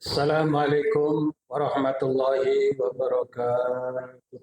Assalamualaikum warahmatullahi wabarakatuh.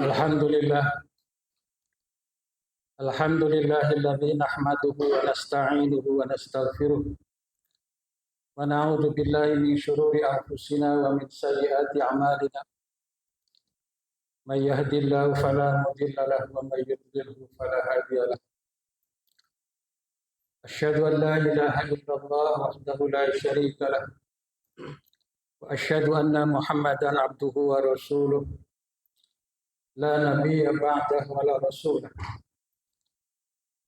Alhamdulillah, alhamdulillahilladzi nahmaduhu wa nasta'inuhu wa nastaghfiruh wa na'udzu billahi min syururi anfusina wa min sayyiati a'malina. May yahdihillahu fala mudilla lahu wa may yudlilhu fala hadiya lahu. Asyhadu an la ilaha illallah wahdahu la syarika lah. Wa asyhadu anna Muhammadan abduhu wa rasuluh. La nabiyya ba'dahu wa la rasulah.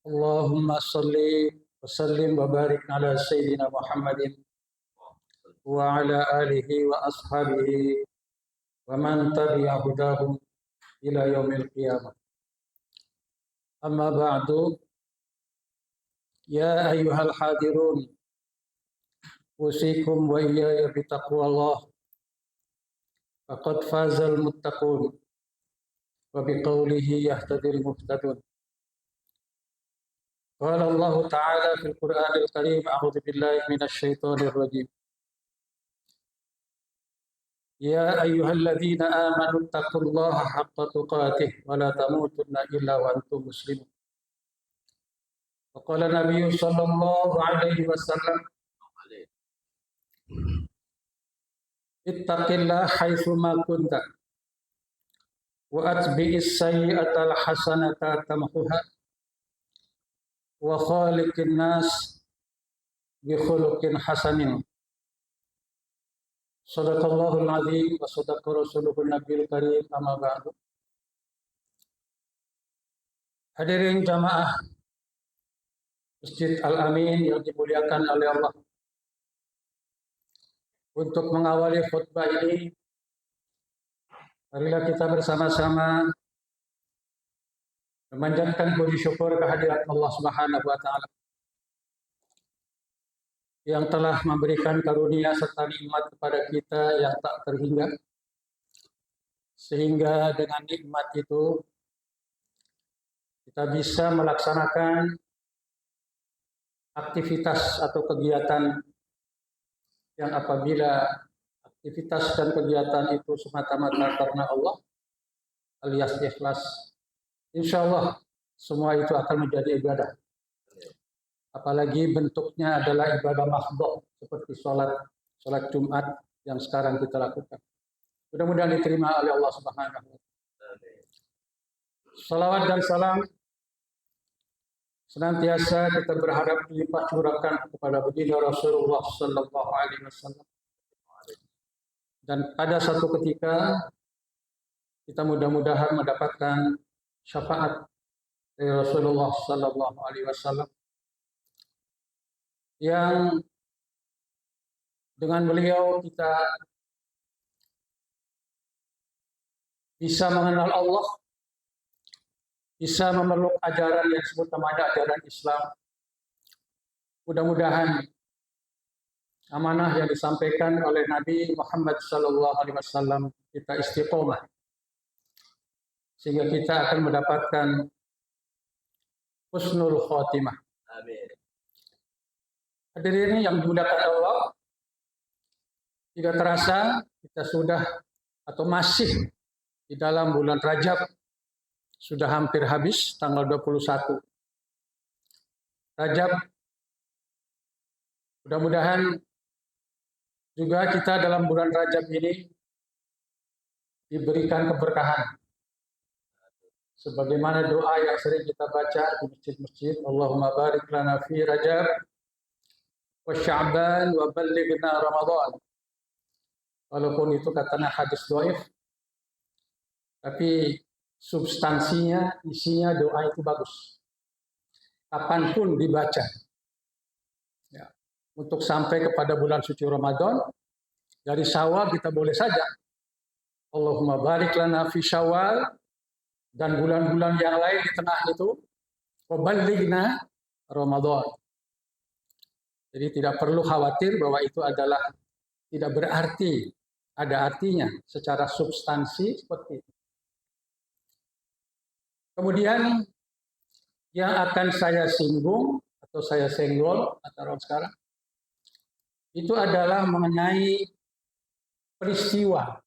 Allahumma salli wa sallim wa barik ala sayyidina Muhammadin wa ala alihi wa ashabihi wa man tabi'a hudahum ila yaumil qiyamah. Amma ba'du, ya ayyuhal hadirun, usikum wa iyaya bitaqwallah. Faqad fazal muttaqun wa biqaulihi yahtadil muhtadun. Qala Allah Ta'ala fil Qur'anil Karim, a'udzu billahi minasyaitonir rajim. Ya ayyuhalladzina amanu taqullaha haqqa tuqatih wa la tamutunna illa wa antum muslimun. Wa qala Nabi sallallahu alaihi wasallam, ittaqillah haitsu ma kunta wa atbi'is sayyi'atal hasanata tamhuha wa khaliqin nas bi khuluqin hasanin. Shadaqallahul azim wa sadaqa rasuluhun nabiyil karim, amma ba'du. Hadirin jamaah Masjid Al-Amin yang dimuliakan oleh Allah. Untuk mengawali khutbah ini, marilah kita bersama-sama memanjatkan puji syukur kehadirat Allah Subhanahu wa taala yang telah memberikan karunia serta nikmat kepada kita yang tak terhingga, sehingga dengan nikmat itu kita bisa melaksanakan aktivitas atau kegiatan yang apabila aktivitas dan kegiatan itu semata-mata karena Allah alias ikhlas, insya Allah semua itu akan menjadi ibadah. Apalagi bentuknya adalah ibadah mahdhah seperti sholat Jumat yang sekarang kita lakukan. Mudah-mudahan diterima oleh Allah Subhanahu wa taala. Salawat dan salam senantiasa kita berharap dilimpah curahkan kepada baginda Rasulullah sallallahu alaihi wasallam. Dan pada satu ketika kita mudah-mudahan mendapatkan syafaat dari Rasulullah sallallahu alaihi wasallam yang dengan beliau kita bisa mengenal Allah, bisa memeluk ajaran yang disebut namanya ajaran Islam. Mudah-mudahan amanah yang disampaikan oleh Nabi Muhammad SAW kita istiqomah, sehingga kita akan mendapatkan husnul khotimah. Amin. Hadirin yang dimuliakan Allah, tidak terasa kita sudah atau masih di dalam bulan Rajab. Sudah hampir habis, tanggal 21 Rajab. Mudah-mudahan juga kita dalam bulan Rajab ini diberikan keberkahan. Sebagaimana doa yang sering kita baca di masjid-masjid, Allahumma barik lana fi Rajab wa Sya'ban wa ballighna Ramadan. Walaupun itu katanya hadis dhaif, tapi substansinya, isinya doa itu bagus. Kapanpun dibaca. Ya. Untuk sampai kepada bulan suci Ramadan, dari Syawal kita boleh saja. Allahumma barik lana fi Syawal, dan bulan-bulan yang lain di tengah itu, wa ballighna Ramadan. Jadi tidak perlu khawatir bahwa itu adalah tidak berarti, ada artinya secara substansi seperti itu. Kemudian yang akan saya singgung atau saya senggol antara sekarang itu adalah mengenai peristiwa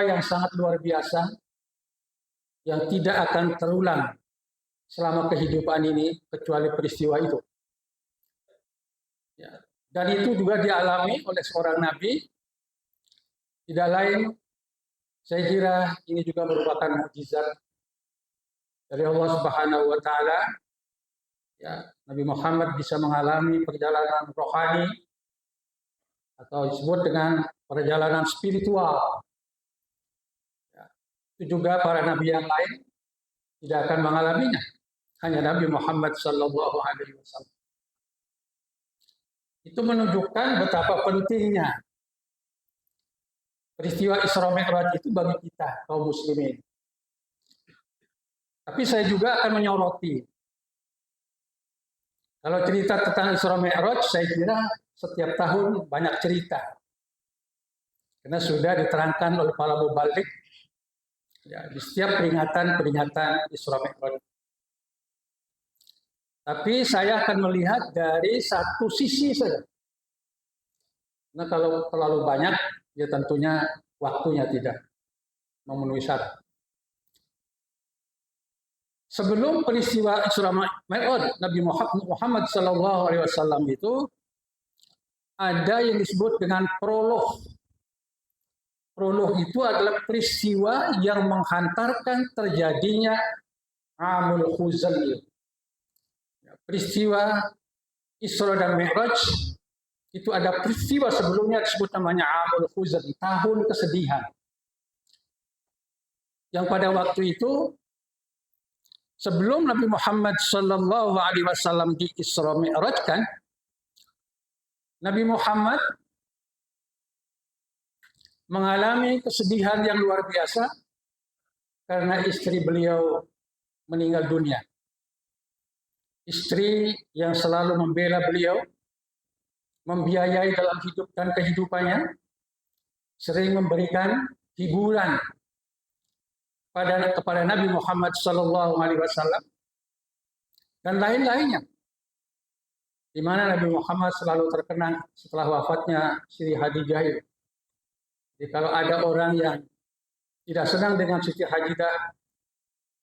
yang sangat luar biasa yang tidak akan terulang selama kehidupan ini kecuali peristiwa itu. Ya. Dan itu juga dialami oleh seorang nabi, tidak lain. Saya kira ini juga merupakan mukjizat dari Allah Subhanahu wa taala, ya, Nabi Muhammad bisa mengalami perjalanan rohani atau disebut dengan perjalanan spiritual. Ya, itu juga para nabi yang lain tidak akan mengalaminya. Hanya Nabi Muhammad Sallallahu Alaihi Wasallam. Itu menunjukkan betapa pentingnya peristiwa Isra Mi'raj itu bagi kita kaum muslimin. Tapi saya juga akan menyoroti, kalau cerita tentang Isra Mi'raj, saya kira setiap tahun banyak cerita. Karena sudah diterangkan oleh para mubalik ya, di setiap peringatan Isra Mi'raj. Tapi saya akan melihat dari satu sisi saja. Nah, kalau terlalu banyak, ya tentunya waktunya tidak memenuhi syarat. Sebelum peristiwa Isra Mi'raj, Nabi Muhammad SAW itu ada yang disebut dengan prolog. Prolog itu adalah peristiwa yang menghantarkan terjadinya Amul Khuzal. Peristiwa Isra dan Mi'raj itu ada peristiwa sebelumnya disebut namanya Amul Khuzal, tahun kesedihan. Yang pada waktu itu sebelum Nabi Muhammad SAW di Isra Mi'rajkan, Nabi Muhammad mengalami kesedihan yang luar biasa karena istri beliau meninggal dunia. Istri yang selalu membela beliau, membiayai dalam hidup dan kehidupannya, sering memberikan hiburan kepada Nabi Muhammad SAW dan lain-lainnya. Di mana Nabi Muhammad selalu terkenang setelah wafatnya Siti Khadijah itu. Jadi kalau ada orang yang tidak senang dengan Siti Khadijah,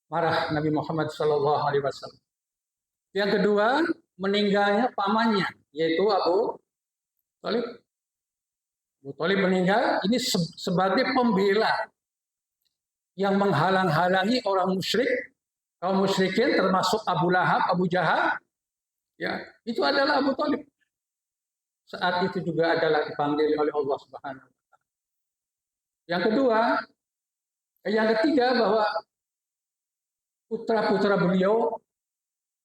marah Nabi Muhammad SAW. Yang kedua, meninggalnya pamannya, yaitu Abu Thalib. Abu Thalib meninggal, ini sebagai pembela yang menghalang-halangi orang musyrik, kaum musyrikin termasuk Abu Lahab, Abu Jahal. Ya, itu adalah Abu Thalib. Saat itu juga adalah dipanggil oleh Allah Subhanahu wa taala. Yang ketiga bahwa putra-putra beliau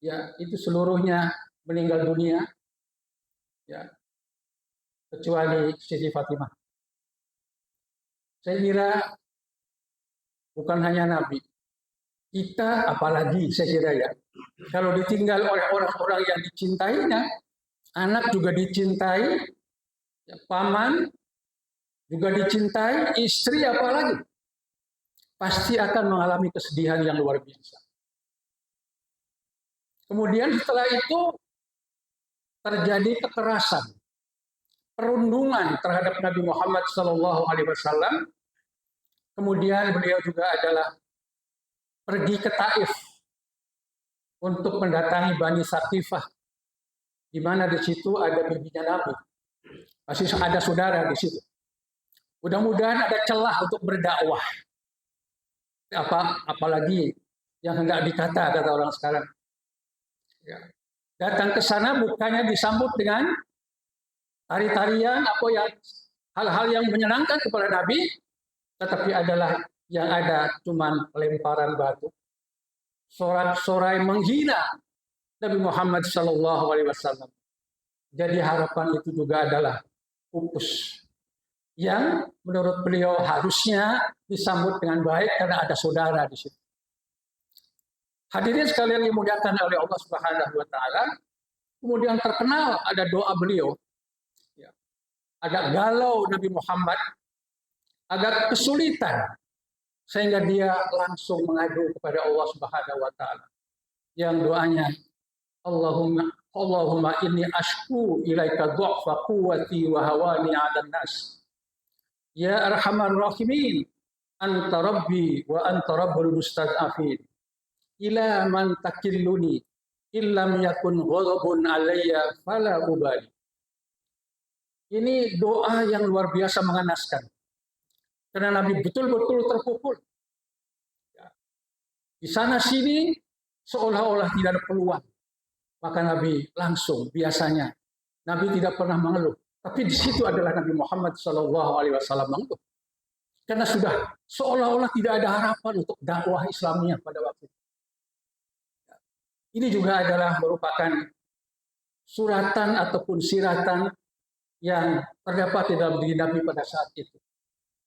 ya itu seluruhnya meninggal dunia. Ya. Kecuali Siti Fatimah. Saya kira bukan hanya Nabi, kita apalagi saya kira ya, kalau ditinggal oleh orang-orang yang dicintainya, anak juga dicintai, ya, paman juga dicintai, istri apalagi, pasti akan mengalami kesedihan yang luar biasa. Kemudian setelah itu terjadi kekerasan, perundungan terhadap Nabi Muhammad SAW. Kemudian beliau juga adalah pergi ke Taif untuk mendatangi Bani Saqifah, di mana di situ ada bibinya Nabi, masih ada saudara di situ. Mudah-mudahan ada celah untuk berdakwah. Apalagi yang hendak dikata, kata orang sekarang. Ya. Datang ke sana bukannya disambut dengan tari-tarian apa yang hal-hal yang menyenangkan kepada Nabi, tetapi adalah yang ada cuman pelemparan batu, sorak-sorai menghina Nabi Muhammad SAW. Jadi harapan itu juga adalah pupus yang menurut beliau harusnya disambut dengan baik karena ada saudara di situ. Hadirin sekalian dimuliakan oleh Allah Subhanahu wa taala, kemudian terkenal ada doa beliau. Ya. Agak galau Nabi Muhammad, agak kesulitan sehingga dia langsung mengadu kepada Allah Subhanahu wa taala. Yang doanya Allahumma inni ashku ilaika dhu'fa quwwati wa hawani 'alan nas. Ya arhamar rahimin, anta rabbi wa anta rabbul mustad'afin. Ila man takilluni illam yakun ghadabun alayya fala ubali. Ini doa yang luar biasa mengenaskan. Karena Nabi betul-betul terpukul. Di sana sini seolah-olah tidak ada peluang. Maka Nabi langsung biasanya Nabi tidak pernah mengeluh. Tapi di situ adalah Nabi Muhammad SAW mengeluh. Karena sudah seolah-olah tidak ada harapan untuk dakwah Islamnya pada waktu itu. Ini juga adalah merupakan suratan ataupun siratan yang terdapat di dalam diri Nabi pada saat itu.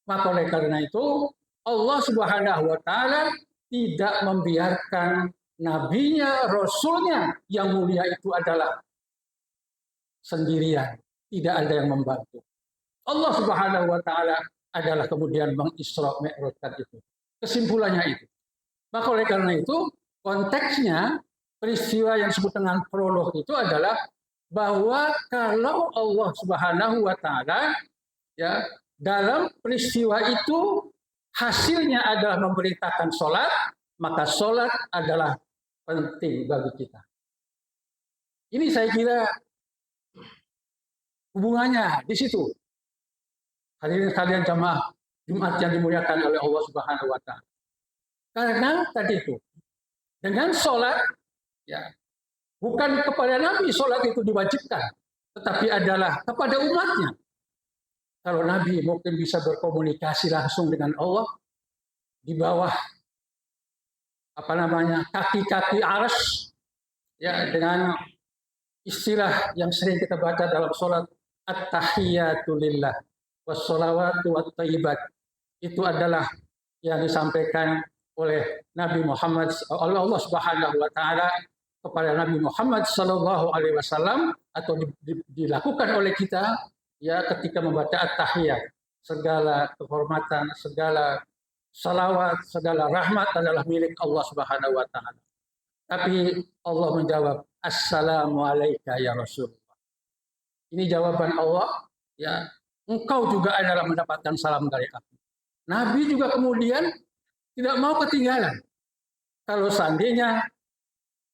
Maka oleh karena itu Allah Subhanahu wa taala tidak membiarkan nabinya, rasulnya yang mulia itu adalah sendirian, tidak ada yang membantu. Allah Subhanahu wa taala adalah kemudian mengisra mi'rajkan itu. Kesimpulannya itu. Maka oleh karena itu konteksnya peristiwa yang disebut dengan prolog itu adalah bahwa kalau Allah Subhanahu wa taala ya dalam peristiwa itu hasilnya adalah memerintahkan sholat, maka sholat adalah penting bagi kita. Ini saya kira hubungannya di situ. Hadirin sekalian jamaah Jumat yang dimuliakan oleh Allah Subhanahu wa taala. Karena tadi itu dengan sholat ya bukan kepada Nabi sholat itu diwajibkan, tetapi adalah kepada umatnya. Kalau Nabi mungkin bisa berkomunikasi langsung dengan Allah di bawah kaki-kaki arsy ya dengan istilah yang sering kita baca dalam sholat at-tahiyatu lillah wassalawatu wattayyibat, itu adalah yang disampaikan oleh Nabi Muhammad oleh Allah Subhanahu wa taala kepada Nabi Muhammad sallallahu alaihi wasallam atau dilakukan oleh kita ya ketika membaca at-tahiyat. Segala kehormatan, segala salawat, segala rahmat adalah milik Allah Subhanahu wa taala. Tapi Allah menjawab, "Assalamu alayka ya Rasulullah." Ini jawaban Allah, ya. Engkau juga adalah mendapatkan salam dari aku. Nabi juga kemudian tidak mau ketinggalan. Kalau seandainya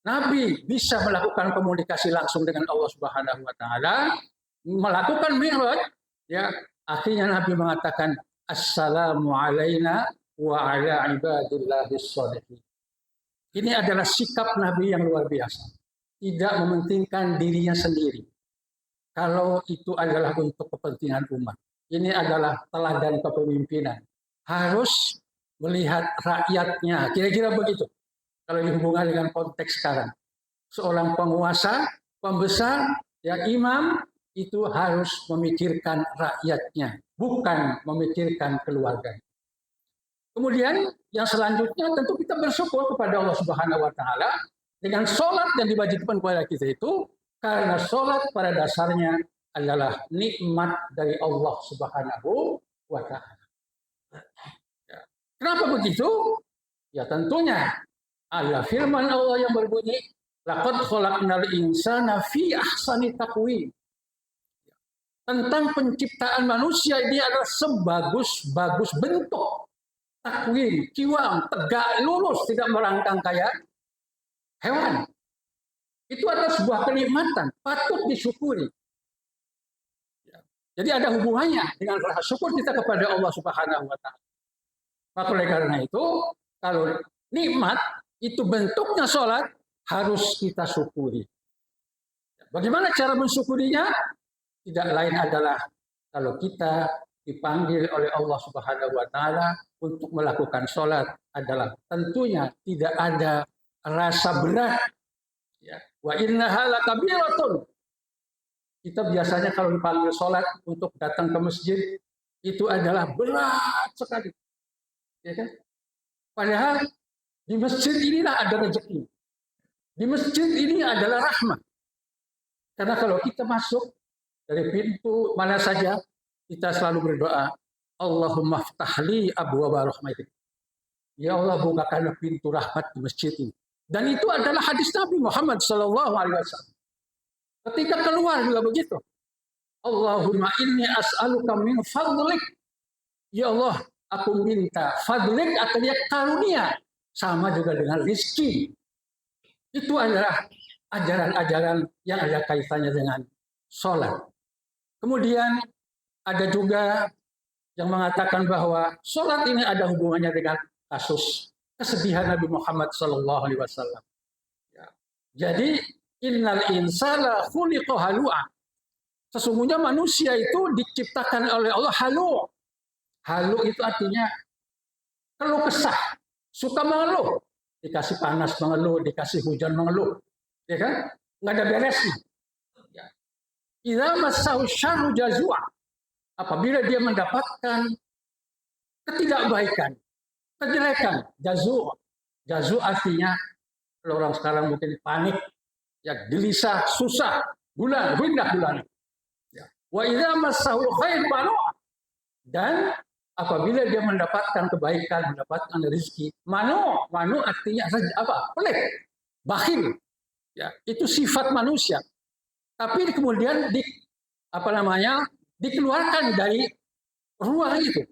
Nabi bisa melakukan komunikasi langsung dengan Allah Subhanahu wa taala, melakukan mi'raj, ya, akhirnya Nabi mengatakan assalamu alaina wa ala ibadillahis sholihin. Ini adalah sikap Nabi yang luar biasa. Tidak mementingkan dirinya sendiri. Kalau itu adalah untuk kepentingan umat. Ini adalah teladan kepemimpinan. Harus melihat rakyatnya. Kira-kira begitu. Kalau dihubungkan dengan konteks sekarang. Seorang penguasa, pembesar, yang imam, itu harus memikirkan rakyatnya. Bukan memikirkan keluarga. Kemudian yang selanjutnya tentu kita bersyukur kepada Allah Subhanahu wa taala dengan sholat yang diwajibkan kepada kita itu, karena sholat pada dasarnya adalah nikmat dari Allah Subhanahu wa taala. Kenapa begitu? Ya tentunya ada firman Allah yang berbunyi, laqad khalaqnal insana fi ahsani taqwim. Tentang penciptaan manusia ini adalah sebagus-bagus bentuk. Takwim, kiwam, tegak, lurus, tidak merangkang kayak hewan. Itu adalah sebuah kenikmatan, patut disyukuri. Jadi ada hubungannya dengan rasa syukur kita kepada Allah Subhanahu wa taala. Maka oleh karena itu, kalau nikmat itu bentuknya sholat, harus kita syukuri. Bagaimana cara mensyukurinya? Tidak lain adalah kalau kita dipanggil oleh Allah Subhanahu wa taala untuk melakukan sholat, adalah tentunya tidak ada rasa berat. Ya. Wa innaha lakabiratun. Kita biasanya kalau dipanggil sholat untuk datang ke masjid itu adalah berat sekali. Ya kan? Padahal di masjid inilah ada rezeki. Di masjid ini adalah rahmat. Karena kalau kita masuk dari pintu mana saja, kita selalu berdoa, Allahumma ftahli abwaaba rahmatik. Ya Allah, bukakanlah pintu rahmat di masjid ini. Dan itu adalah hadis Nabi Muhammad SAW. Ketika keluar juga begitu. Allahumma inni as'aluka min fadlik. Ya Allah, aku minta fadlik artinya karunia. Sama juga dengan rizki. Itu adalah ajaran-ajaran yang ada kaitannya dengan sholat. Kemudian ada juga yang mengatakan bahwa sholat ini ada hubungannya dengan kasus kesedihan Nabi Muhammad Sallallahu Alaihi Wasallam. Ya. Jadi innal insana khuliqa halu'a. Sesungguhnya manusia itu diciptakan oleh Allah halu. Halu itu artinya keluh kesah, suka mengeluh. Dikasih panas mengeluh, dikasih hujan mengeluh, ya kan? Nggak ada beresnya. Ya. Idza massahu syarru jazua. Apabila dia mendapatkan ketidakbaikan, kejelekan, jazu. Jazu artinya kalau orang sekarang mungkin panik, ya gelisah, susah, gundah gulana. Ya. Wa idza massahu khair manua. Dan apabila dia mendapatkan kebaikan, mendapatkan rezeki, manu artinya apa? Pelit, bakhil. Ya, itu sifat manusia. Tapi kemudian dikeluarkan dari ruang itu.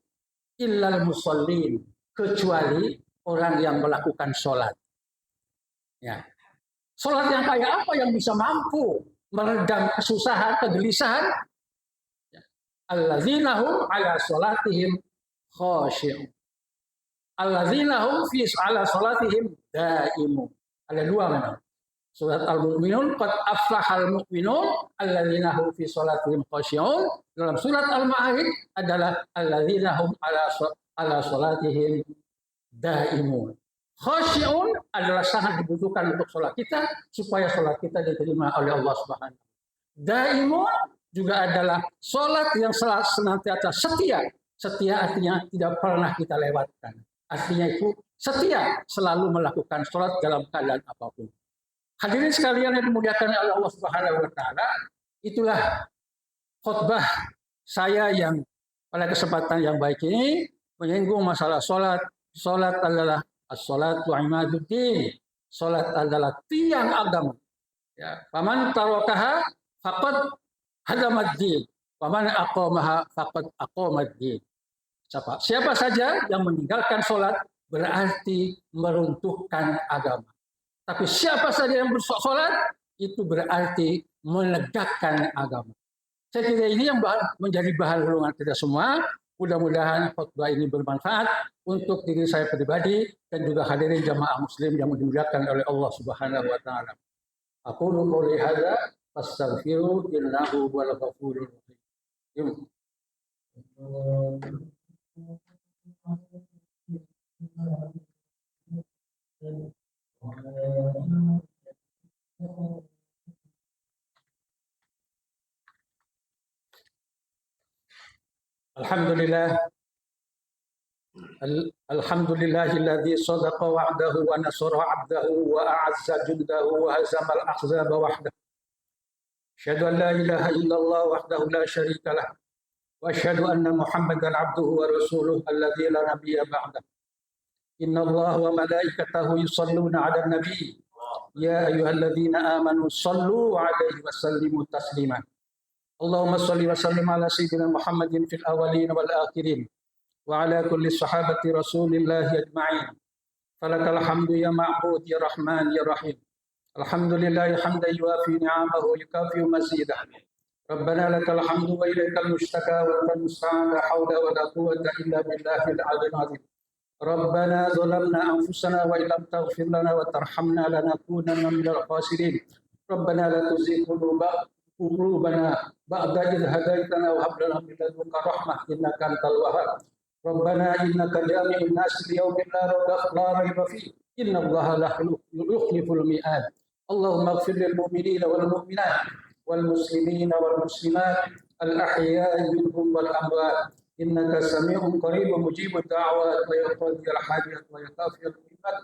Illal musallin, kecuali orang yang melakukan sholat. Ya. Sholat yang kayak apa yang bisa mampu meredam kesusahan, kegelisahan? Ya. Alladzina hum ala sholatihim khashi'un. Alladzina hum fi ala sholatihim daimun. Ada dua memang. Surat Al-Mu'minun, qad aflahal mu'minun alladzina hum fi sholatihim khashi'un. Dalam surat Al-Ma'arij adalah alladzina hum ala sholatihim daimun. Khashi'un adalah sangat dibutuhkan untuk sholat kita supaya sholat kita diterima oleh Allah Subhanahu. Daimun juga adalah sholat yang senantiasa setia. Setia artinya tidak pernah kita lewatkan. Artinya itu setia selalu melakukan sholat dalam keadaan apapun. Hadirin sekalian yang dimuliakan oleh Allah Subhanahu wa taala, itulah khutbah saya yang pada kesempatan yang baik ini menyinggung masalah sholat. Sholat adalah as-sholatu imaduddin. Sholat adalah tiang agama. Ya, faman tarakaha faqad hadamad-din. Faman aqamaha faqad aqamad-din. Siapa saja yang meninggalkan sholat berarti meruntuhkan agama. Tapi siapa saja yang bersolat itu berarti menegakkan agama. Saya kira ini yang menjadi bahan renungan kita semua. Mudah-mudahan khutbah ini bermanfaat untuk diri saya pribadi dan juga hadirin jamaah muslim yang dimuliakan oleh Allah Subhanahu wa taala. Aqulu qouli hadza fastaghfiru innahu huwal ghafurur rahim. Alhamdulillahilladzi sadaqa wa'dahu wa nasara 'abdahu wa a'azza jundahu wa hazama al-ahzaba wahdahu. Asyhadu an la ilaha illallah wahdahu la syarika lah wa asyhadu anna Muhammadan 'abduhu wa rasuluhu alladzi la nabiyya ba'dahu. Innallaha wa malaikatahu yusholluna 'alan nabi. Ya ayyuhalladzina amanu shallu 'alaihi wa sallimu taslima. Allahumma shalli wa sallim ala sayyidina Muhammadin fil awwalin wal akhirin wa ala kulli sahabati Rasulillahi ajma'in. Falakal hamdu ya ma'bud ya rahman ya rahim. Alhamdulillahi hamdan yuwafi ni'amahu yukafi mazidah. Rabbana lakal hamdu wa ilaikal mushtaka wa antal musta'an la hawla wa la quwwata illa billahil 'aliyyil 'azim. Rabbana zalamna anfusana wa illam taghfir lana wa tarhamna lanakunanna minal khasirin. Rabbana la tuzigh qulubana ba'da idh hadaitana wa hab lana min ladunka rahmah innaka antal wahhab. Rabbana innaka jami'un nas li yawmin la rayba fihi innallaha la yukhliful mi'ad. Allahumma ighfir lil mu'minina wal mu'minat wal muslimina wal muslimat al ahya'i minhum wal amwat. Innaka sami'un qaribun mujibud da'wat wa yaqdi al hajat wa yakafi al iman.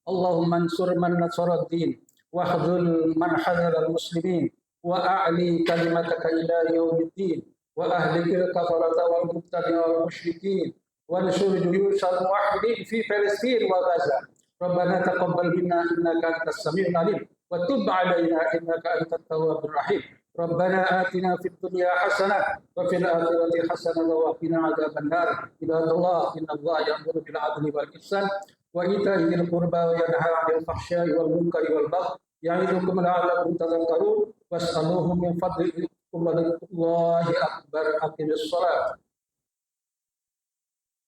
Allahumma ansur man nasara ad-din wa khudhul man hadara al muslimin wa a'li kalimataka ila yaumiddin wa ahlikil kafarata wal mubtadi'in wal musyrikin wa ansur juyusal muwahhidin fi Palestin wa Gaza. Rabbana taqabbal minna innaka antas samiul alim wa tub 'alaina innaka antat tawwabur rahim. Rabbana atina fid dunya hasanah wa fil akhirati hasanah wa qina adzaban nar. Ibadallah innallaha ya'muru bil 'adli wal ihsan wa ita'i dzil qurba wa yanha 'anil fahsya'i wal munkari wal baghi ya'idukum la'allakum tadhakkarun was'aluhu min fadlihi. Allahu akbar. Aqimis shalah.